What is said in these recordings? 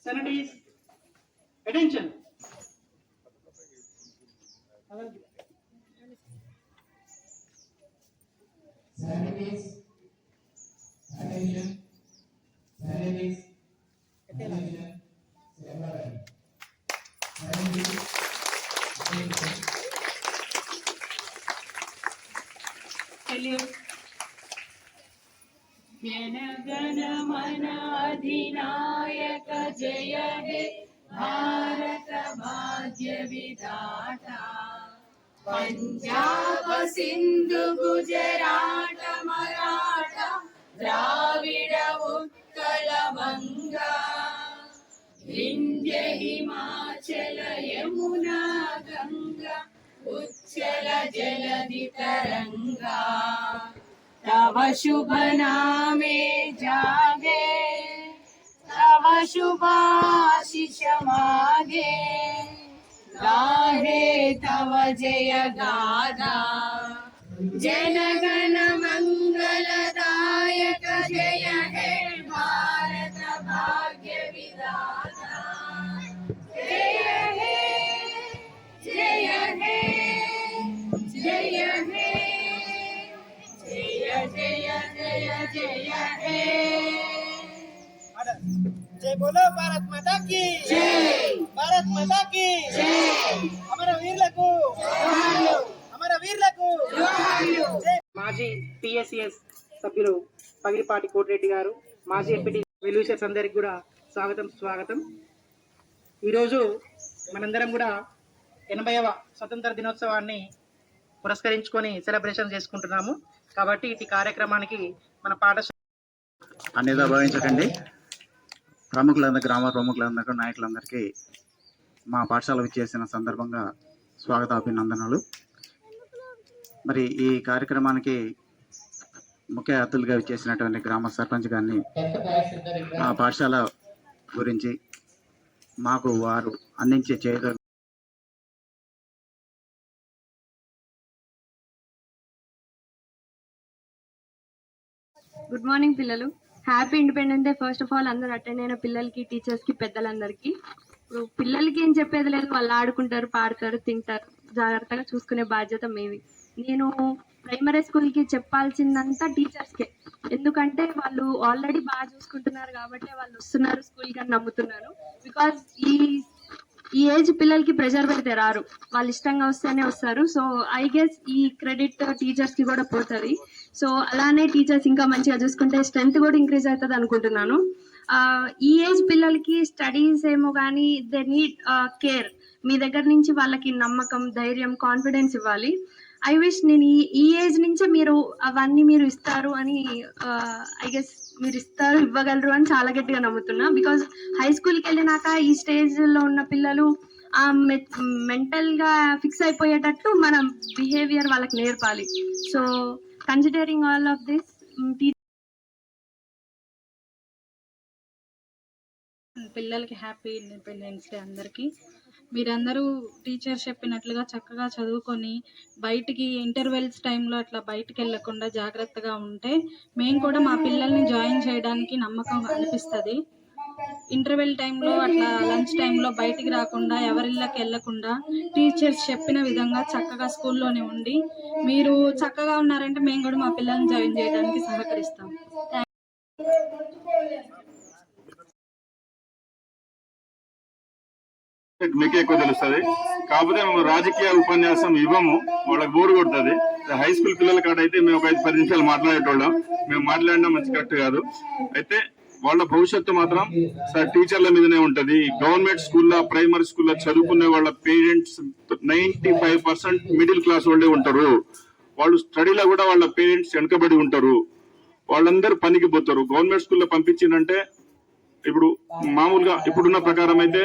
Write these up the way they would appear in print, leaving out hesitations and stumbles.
Senate is attention. Senate is attention. Senate is attention. Senate is attention. Salute. जनगण मन अधिनायक जय हे भारत भाग्य विधाता पंजाब सिंधु गुजरात मराठा द्राविड उत्कल बंगा विंध्य हिमाचल यमुना गंगा उच्चल जलधि तरंगा तव शुभ नामे जागे तव शुभाशिष मागे गाहे तव जय गाथा जनगण मंगलदायक जय हे भारत भाग्य विधाता जय हे जय हे जय हे जय जय जय हे जय बोलो भारत माता की जय भारत माता की जय अमर वीरुలకు అమర వీరులకు మాజీ పిఎస్సిఎస్ సభ్యులు పగిరిపాటి కోటిరెడ్డి గారు, మాజీ ఎంపీటీ వెల్విషర్స్ అందరికి కూడా స్వాగతం. ఈరోజు మనందరం కూడా 80వ స్వతంత్ర దినోత్సవాన్ని పురస్కరించుకొని సెలబ్రేషన్ చేసుకుంటున్నాము. కాబట్టి ఈ కార్యక్రమానికి మన పాఠశాల అన్నిదా భావించకండి. ప్రముఖులందరూ, గ్రామ ప్రముఖులందరూ, నాయకులందరికీ మా పాఠశాల విచ్చేసిన సందర్భంగా స్వాగత అభినందనలు. మరి ఈ కార్యక్రమానికి ముఖ్య అతిథులుగా విచ్చేసినటువంటి గ్రామ సర్పంచ్ గారిని మా పాఠశాల గురించి మాకు వారు అందించే చేయుత. గుడ్ మార్నింగ్ పిల్లలు. Happy independence day. First of all అందరూ అటెండ్ అయిన పిల్లలకి, టీచర్స్కి, పెద్దలందరికీ. ఇప్పుడు పిల్లలకి ఏం చెప్పేది లేదు, వాళ్ళు ఆడుకుంటారు, పాడతారు, తింటారు. జాగ్రత్తగా చూసుకునే బాధ్యత మీవి. నేను ప్రైమరీ స్కూల్కి చెప్పాల్సిందంతా టీచర్స్కే, ఎందుకంటే వాళ్ళు ఆల్రెడీ బాగా చూసుకుంటున్నారు కాబట్టి వాళ్ళు వస్తున్నారు స్కూల్కి అని నమ్ముతున్నాను. బికాజ్ ఈ ఏజ్ పిల్లలకి ప్రెషర్ పెడితే రారు, వాళ్ళు ఇష్టంగా వస్తేనే వస్తారు. సో ఐ గెస్ ఈ క్రెడిట్ టీచర్స్కి కూడా పోతుంది. సో అలానే టీచర్స్ ఇంకా మంచిగా చూసుకుంటే స్ట్రెంత్ కూడా ఇంక్రీజ్ అవుతుంది అనుకుంటున్నాను. ఈ ఏజ్ పిల్లలకి స్టడీస్ ఏమో కానీ దే నీడ్ కేర్. మీ దగ్గర నుంచి వాళ్ళకి నమ్మకం, ధైర్యం, కాన్ఫిడెన్స్ ఇవ్వాలి. ఐ విష్ నేను ఈ ఏజ్ నుంచే మీరు అవన్నీ మీరు ఇస్తారు అని ఐ గెస్ మీరు ఇవ్వగలరు అని చాలా గట్టిగా నమ్ముతున్నా. బికాజ్ హై స్కూల్కి వెళ్ళినాక ఈ స్టేజ్లో ఉన్న పిల్లలు మెంటల్గా ఫిక్స్ అయిపోయేటట్టు మనం బిహేవియర్ వాళ్ళకి నేర్పాలి. So considering all of this, పిల్లలకి హ్యాపీ ఇండిపెండెన్స్ డే. అందరికీ మీరందరూ టీచర్ చెప్పినట్లుగా చక్కగా చదువుకొని బయటికి ఇంటర్వెల్స్ టైంలో అట్లా బయటికి వెళ్ళకుండా జాగ్రత్తగా ఉంటే మేము కూడా మా పిల్లల్ని జాయిన్ చేయడానికి నమ్మకం అనిపిస్తుంది. ఇంటర్వెల్ టైంలో అట్లా లంచ్ టైంలో బయటికి రాకుండా, ఎవరిళ్ళకి వెళ్ళకుండా టీచర్స్ చెప్పిన విధంగా చక్కగా స్కూల్లోనే ఉండి మీరు చక్కగా ఉన్నారంటే మేము కూడా మా పిల్లల్ని జాయిన్ చేయడానికి సహకరిస్తాం. మీకే ఎక్కువ తెలుస్తుంది. కాకపోతే మేము రాజకీయ ఉపన్యాసం ఇవ్వము, వాళ్ళకి బోరు కొడుతుంది. హై స్కూల్ పిల్లల కాడ అయితే మేము ఒక 5-10 నిమిషాలు మాట్లాడేటోళ్ళం. మేము మాట్లాడినా మంచి కరెక్ట్ కాదు. అయితే వాళ్ళ భవిష్యత్తు మాత్రం టీచర్ల మీదనే ఉంటది. గవర్నమెంట్ స్కూల్లో, ప్రైమరీ స్కూల్లో చదువుకునే వాళ్ళ పేరెంట్స్ 95% మిడిల్ క్లాస్ వాళ్ళే ఉంటారు. వాళ్ళు స్టడీలో కూడా వాళ్ళ పేరెంట్స్ వెనకబడి ఉంటారు. వాళ్ళందరూ పనికి పోతారు. గవర్నమెంట్ స్కూల్లో పంపించిందంటే ఇప్పుడు మామూలుగా ఇప్పుడున్న ప్రకారం అయితే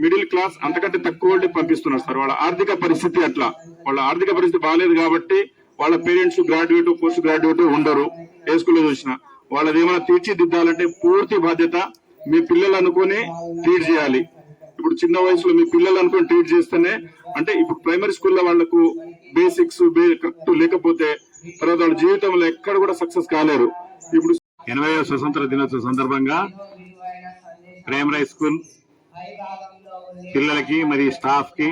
మిడిల్ క్లాస్ అంతకంటే తక్కువ వాళ్ళని పంపిస్తున్నారు సార్. వాళ్ళ ఆర్థిక పరిస్థితి అట్లా, వాళ్ళ ఆర్థిక పరిస్థితి బాగాలేదు కాబట్టి వాళ్ళ పేరెంట్స్ గ్రాడ్యుయేట్, పోస్ట్ గ్రాడ్యుయేట్ ఉండరు. ఏ స్కూల్లో చూసినా వాళ్ళది ఏమైనా తీర్చిదిద్దాలంటే పూర్తి బాధ్యత మీ పిల్లలు అనుకుని ట్రీట్ చేయాలి. ఇప్పుడు చిన్న వయసులో మీ పిల్లలు అనుకుని ట్రీట్ చేస్తేనే, అంటే ఇప్పుడు ప్రైమరీ స్కూల్లో వాళ్లకు బేసిక్స్ కరెక్ట్ లేకపోతే తర్వాత వాళ్ళ జీవితంలో ఎక్కడ కూడా సక్సెస్ కాలేరు. ఇప్పుడు 80వ స్వతంత్ర దినోత్సవ సందర్భంగా ప్రైమరీ స్కూల్ పిల్లలకి మరియు స్టాఫ్ కి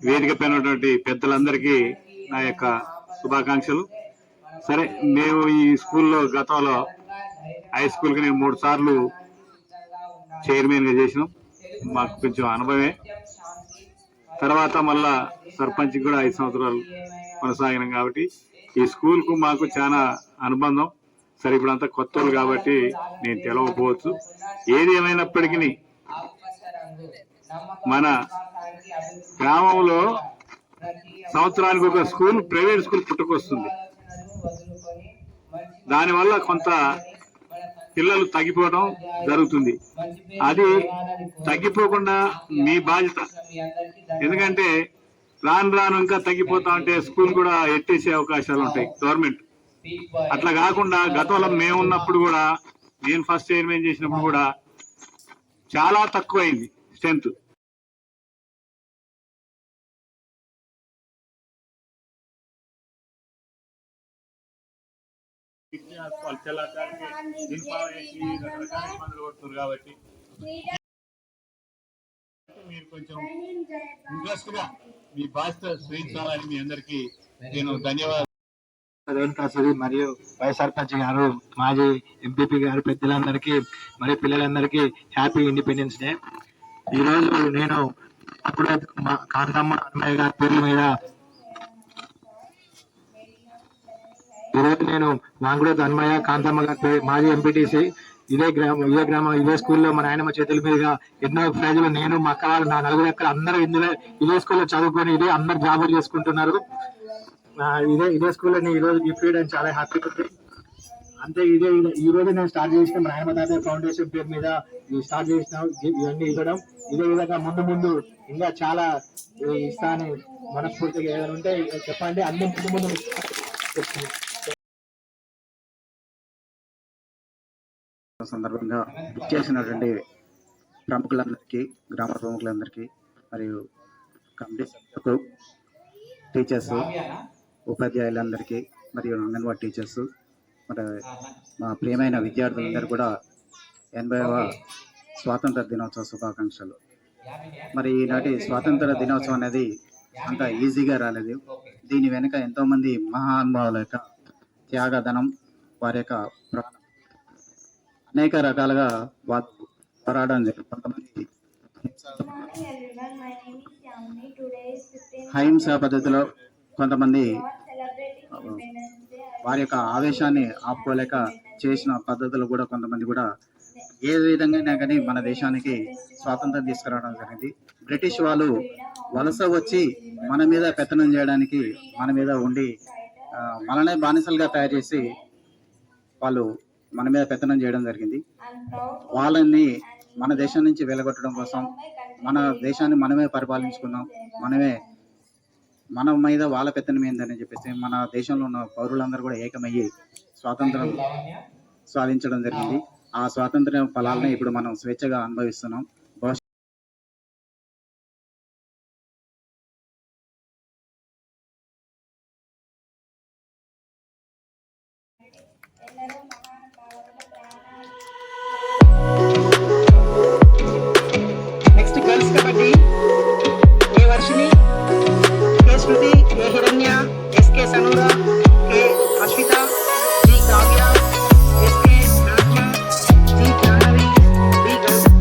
వేదిక పైన ఉన్నటువంటి పెద్దలందరికీ నా యొక్క శుభాకాంక్షలు. సరే, మేము ఈ స్కూల్లో గతంలో హై స్కూల్కి నేను 3 సార్లు చైర్మన్ గా చేసినాం. మాకు కొంచెం అనుభవమే. తర్వాత మళ్ళా సర్పంచ్ కూడా 5 సంవత్సరాలు కొనసాగినాం కాబట్టి ఈ స్కూల్ కు మాకు చాలా అనుబంధం. సరే, ఇప్పుడు అంతా కొత్త కాబట్టి నేను తెలవకపోవచ్చు. ఏది ఏమైనప్పటికీ మన గ్రామంలో సంవత్సరానికి ఒక స్కూల్, ప్రైవేట్ స్కూల్ పుట్టుకొస్తుంది. దానివల్ల కొంత పిల్లలు తగ్గిపోవడం జరుగుతుంది. అది తగ్గిపోకుండా మీ బాధ్యత. ఎందుకంటే రాను రాను ఇంకా తగ్గిపోతా ఉంటే స్కూల్ కూడా ఎత్తేసే అవకాశాలు ఉంటాయి గవర్నమెంట్. అట్లా కాకుండా గతంలో మేము ఉన్నప్పుడు కూడా, నేను ఫస్ట్ చైర్మన్ చేసినప్పుడు కూడా చాలా తక్కువైంది స్ట్రెంత్. కాబట్టి మీరు కొంచెం ఇంట్రెస్ట్ గా మీ బాధ్యత స్వీకరించాలని మీ అందరికీ నేను ధన్యవాదాలు. రేణుకాసుడి మరియు వైస్ సర్పంచ్ గారు, మాజీ ఎంపీపీ గారు, పెద్దలందరికీ మరియు పిల్లలందరికీ హ్యాపీ ఇండిపెండెన్స్ డే. ఈరోజు నేను అప్పుడే మా కాంతమ్మ అన్నయ్య గారి పేర్ల మీద ఈరోజు నేను నాగుడే అన్మయ్య కాంతమ్మ గారి మాజీ ఎంపీటీసీ ఇదే గ్రామం ఇదే స్కూల్లో మా నాయనమ్మ చేతుల మీదుగా ఎన్నో ప్రైజులు నేను మా అక్క వాళ్ళు, నా నలుగురు అక్కడ అందరూ ఇదే స్కూల్లో చదువుకొని అందరు జాబులు చేసుకుంటున్నారు. ఇదే స్కూల్లో ఈ రోజు గిఫ్ట్ ఇవ్వడం చాలా హ్యాపీగా ఉంది. అంతే, ఈ రోజు నేను స్టార్ట్ చేసిన నాయనమ్మ తాతయ్య ఫౌండేషన్ పేరు మీద స్టార్ట్ చేసిన ఇవన్నీ ఇవ్వడం. ఇదే విధంగా ముందు ఇంకా చాలా ఇస్తా అని మనస్ఫూర్తిగా ఏదైనా ఉంటే చెప్పండి. అన్ని ముందు సందర్భంగా చేసినటువంటి ప్రముఖులందరికీ, గ్రామ ప్రముఖులందరికీ మరియు కమిటీ సభ్యులకు, టీచర్స్, ఉపాధ్యాయులందరికీ మరియు అంగన్వాడీ టీచర్స్, మరి మా ప్రియమైన విద్యార్థులందరూ కూడా 80వ స్వాతంత్ర దినోత్సవ శుభాకాంక్షలు. మరి ఈనాటి స్వాతంత్ర దినోత్సవం అనేది అంత ఈజీగా రాలేదు. దీని వెనుక ఎంతోమంది మహానుభావుల యొక్క త్యాగధనం, వారి యొక్క ప్రాణం, అనేక రకాలుగా పోరాడడం జరిగింది. కొంతమంది అహింసా పద్ధతిలో, కొంతమంది వారి యొక్క ఆవేశాన్ని ఆపుకోలేక చేసిన పద్ధతులు కూడా, కొంతమంది కూడా ఏ విధంగా కానీ మన దేశానికి స్వాతంత్రం తీసుకురావడం జరిగింది. బ్రిటిష్ వాళ్ళు వలస వచ్చి మన మీద పెత్తనం చేయడానికి, మన మీద ఉండి మననే బానిసలుగా తయారు చేసి వాళ్ళు మన మీద పెత్తనం చేయడం జరిగింది. వాళ్ళని మన దేశం నుంచి వెలగొట్టడం కోసం మన దేశాన్ని మనమే పరిపాలించుకున్నాం. మన మీద వాళ్ళ పెత్తనం ఏందని చెప్పేసి మన దేశంలో ఉన్న పౌరులందరూ కూడా ఏకమయ్యి స్వాతంత్రం సాధించడం జరిగింది. ఆ స్వాతంత్ర ఫలాలను ఇప్పుడు మనం స్వేచ్ఛగా అనుభవిస్తున్నాం. Next girls kabaddi. A Varshini, K Shruti, A Hiranya, SK Sanura, K Ashwitha, G Kavya, SK Rajya, G Jahnavi, B Gautam.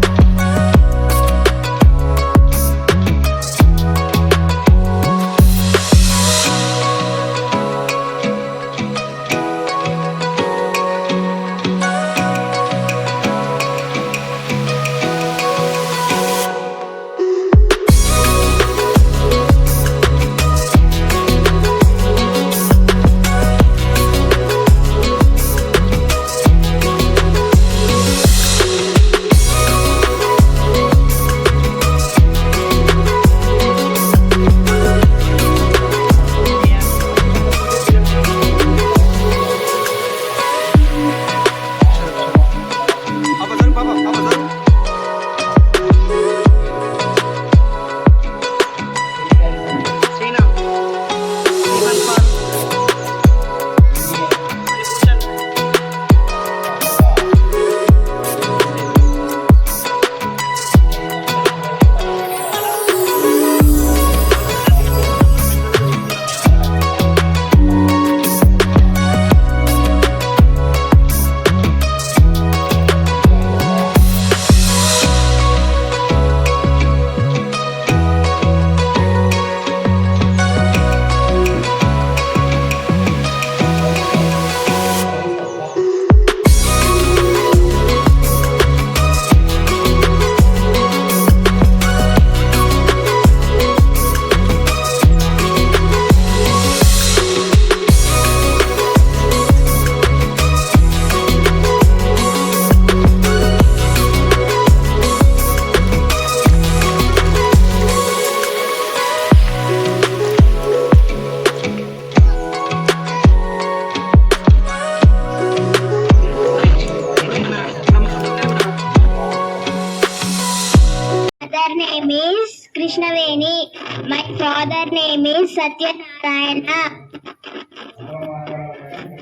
Satyanarayana.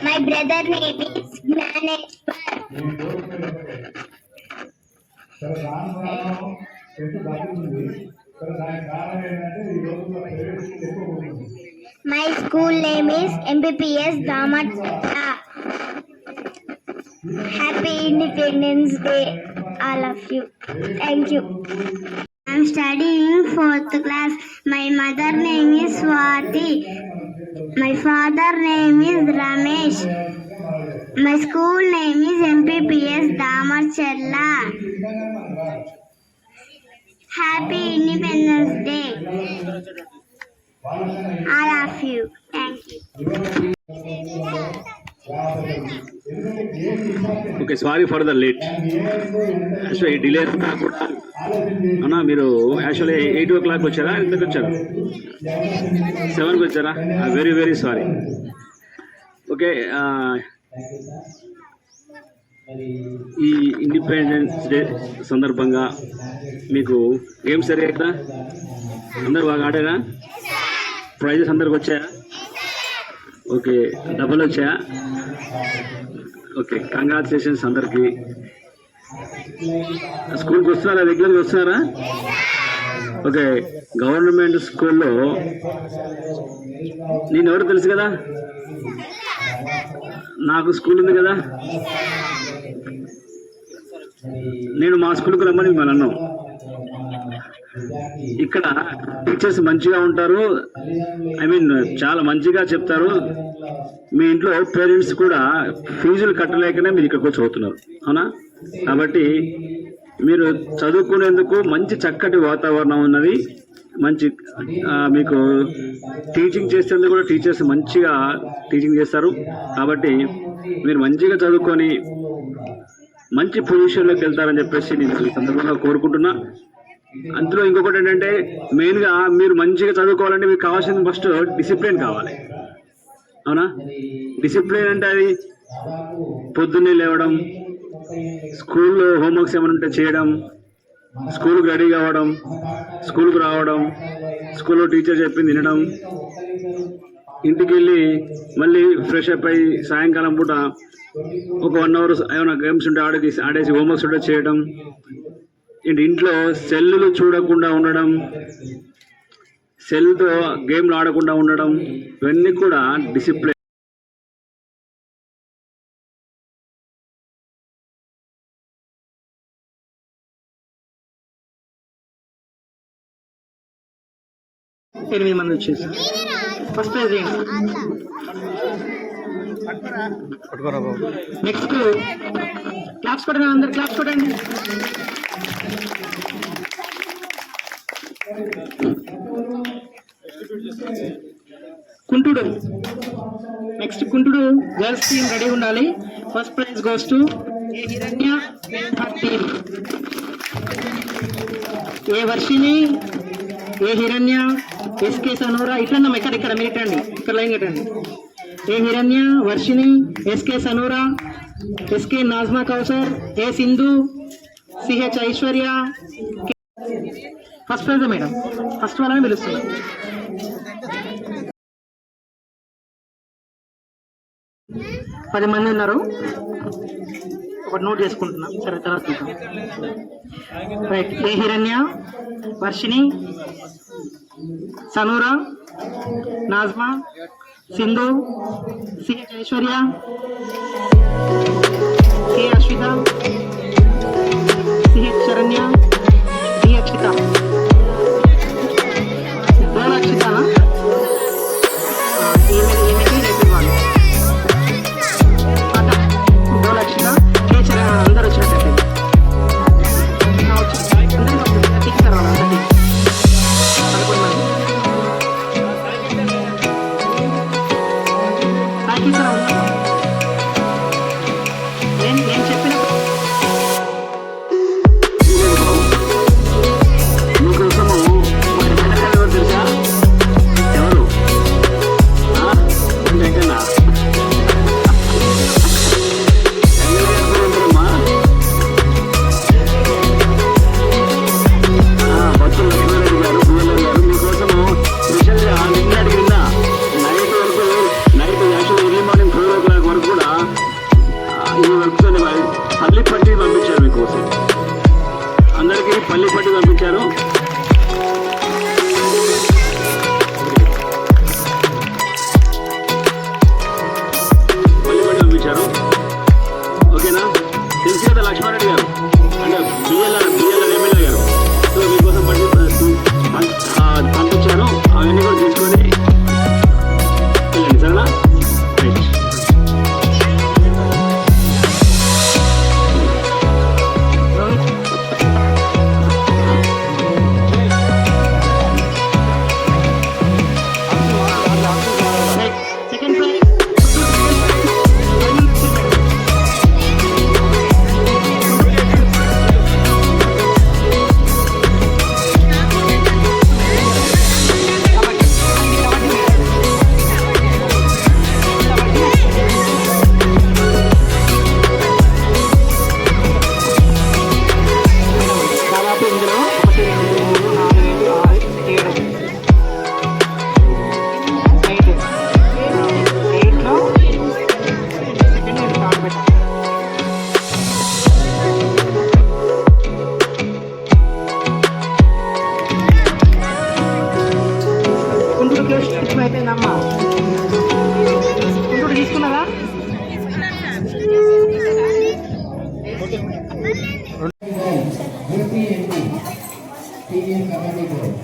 My brother name is Gnaneshwar. My school name is MPPS Dhamachalla. Happy Independence Day, all of you. Thank you. I am studying 4th class. My mother name is Swati. My father name is Ramesh. My school name is MPPS Dhamachalla. Happy Independence Day, all of you. Thank you. Okay, sorry for the late. Actually ఈ delay కూడా అన్నా, మీరు actually 8 o'clock వచ్చారా? ఎందుకు వచ్చారా? 7కి వచ్చారా? Very very sorry. Okay, ఈ independence day సందర్భంగా మీకు గేమ్స్ జరిగాయి, అందరు బాగా ఆడారా? ప్రైజెస్ అందరికి వచ్చాయా? ఓకే, డబ్బులు వచ్చాయా? ఓకే, కంగ్రాచులేషన్స్ అందరికి. స్కూల్కి వస్తున్నారా? రెగ్యులర్గా వస్తున్నారా? ఓకే, గవర్నమెంట్ స్కూల్లో నేను ఎవరు తెలుసు కదా, నాకు స్కూల్ ఉంది కదా, నేను మా స్కూల్కి రమ్మని మిమ్మల్ని అన్నాం. ఇక్కడ టీచర్స్ మంచిగా ఉంటారు, చాలా మంచిగా చెప్తారు. మీ ఇంట్లో పేరెంట్స్ కూడా ఫీజులు కట్టలేకనే మీరు ఇక్కడికి వచ్చి చదువుతున్నారు, అవునా? కాబట్టి మీరు చదువుకునేందుకు మంచి చక్కటి వాతావరణం ఉన్నది. మంచి మీకు టీచింగ్ చేసేందుకు కూడా టీచర్స్ మంచిగా టీచింగ్ చేస్తారు. కాబట్టి మీరు మంచిగా చదువుకొని మంచి పొజిషన్లోకి వెళ్తారని చెప్పేసి నేను ఈ సందర్భంగా కోరుకుంటున్నా. అందులో ఇంకొకటి ఏంటంటే, మెయిన్గా మీరు మంచిగా చదువుకోవాలంటే మీకు కావాల్సింది ఫస్ట్ డిసిప్లిన్ కావాలి, అవునా? డిసిప్లిన్ అంటే అది పొద్దున్నే లేవడం, స్కూల్లో హోంవర్క్స్ ఏమైనా ఉంటే చేయడం, స్కూల్కి రెడీ కావడం, స్కూల్కి రావడం, స్కూల్లో టీచర్ చెప్పింది వినడం, ఇంటికి వెళ్ళి మళ్ళీ ఫ్రెష్ అప్ అయ్యి సాయంకాలం పూట ఒక 1 hour ఏమైనా గేమ్స్ ఉంటే ఆడేసి హోంవర్క్స్ ఉంటే చేయడం, ఇంట్లో సెల్లులు చూడకుండా ఉండడం, సెల్తో గేమ్లు ఆడకుండా ఉండడం, ఇవన్నీ కూడా డిసిప్లిన్. ఎనిమిది మంది వచ్చేసి ఫస్ట్ ప్రైజ్ ఏంటి? నెక్స్ట్ క్లాప్స్ కొట్టండి, అందరు క్లాప్స్ కొట్టండి. కుంటుడు, నెక్స్ట్ కుంటుడు గర్ల్స్ టీమ్ రెడీ ఉండాలి. ఫస్ట్ ప్రైజ్ గోస్ టు ఏ హిరణ్య, టీమ్ ఏ వర్షిని, ఏ హిరణ్య, ఎస్కే సనూరా. ఇట్లన్నాం, ఇక్కడ మీరు ఇట్టండి, ఇక్కడ లైన్ కట్టండి. A Hiranya, Varshini, SK Sanura, SK Najma Kausar, A Sindhu, CH Aishwarya. First prize madam, first వాళ్ళని పిలుస్తున్నాం. పది మంది ఉన్నారు, ఒకటి నోట్ చేసుకుంటున్నాం. సరే, తర్వాత చూద్దాం. రైట్. ఏ హిరణ్య, వర్షిని, సనూరా, నాజ్మా, సింధు, సిహెచ్ ఐశ్వర్య, కే అశ్విత, సిహెచ్ శరణ్య, డి అక్షిత, డోల్ అక్షితనా? ఈమెకి రేపు ఇవ్వాలి. డోల్ అక్షిత, కే చరణ్, అందరు వచ్చినట్టు నేను చెప్పిన మీకోసము ఒక వెనకాల తెలుసా? ఎవరు? వెంకన్నా. భక్తులు లక్ష్మీరెడ్డి గారు, భూవల్ గారు మీకోసము స్పెషల్గా నిన్నటికి వచ్చారు. ఓకేనా? తెలుసు కదా లక్ష్మారెడ్డి గారు అంటే బిఎల్ఆర్ ఎమ్మెల్యే గారు. సో మీకోసం పంపించారు. అవన్నీ కూడా తీసుకొని వెళ్ళండి. సరేనా? రైట్. సెకండ్ ప్రైజ్ దాదాపు ఇందులో 1, 2, 3, 4, 5, 6, 7, 8లో సెకండ్ నేను థర్డ్ పెట్టాను. గుంటూరు కేసు అయిపోయిందమ్మా. గుంటూరు తీసుకున్నారా? APND TN Kabaddi Board.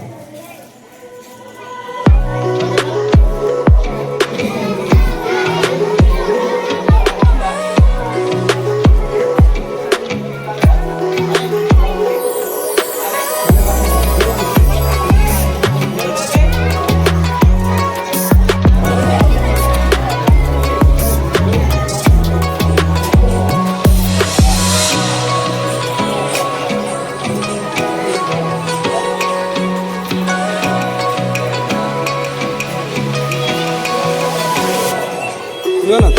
ఇవ్వనా